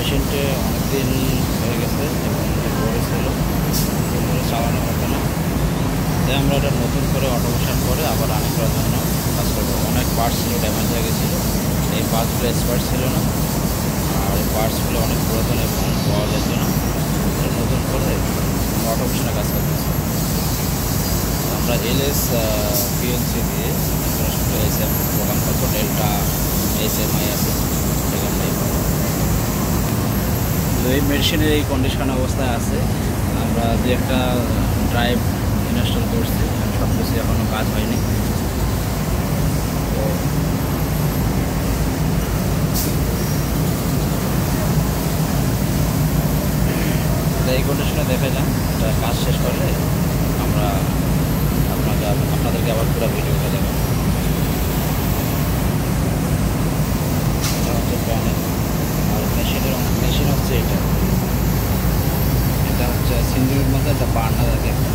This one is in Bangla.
মেশিনটি অনেকদিন হয়ে গেছে এবং বড় ছিল, চালানো হতো না। তাই আমরা এটা নতুন করে অটোমেশন করে আবার রানিং করার জন্য কাজ করবো। অনেক পার্টস ছিল, ড্যামেজ হয়ে গেছিলো, এই পার্টসগুলো এক্সপার্ট ছিল না, আর এই পার্টসগুলো অনেক পুরাতন এবং পাওয়া যেত না। নতুন করে অটোমেশনে কাজ করতেছি আমরা। এলএস পিএলসি দিয়ে এসএম প্রোগ্রাম করবো, ডেল্টা এসএমআই আছে সেখানটাই পাবো। তো এই মেশিনের এই কন্ডিশন অবস্থায় আছে। আমরা যে একটা ড্রাইভ ইনস্টল করছি, সব কিছু এখনও কাজ হয়নি। তো এই কন্ডিশনে দেখে যান, এটা কাজ শেষ করলে আমরা আপনাদেরকে আবার পুরো ভিডিওটা দেখাবো। এটা হচ্ছে প্যানেল, আর মেশিন হচ্ছে এটা হচ্ছে সিন্দুরের মধ্যে একটা বার্নার থাকে একটা,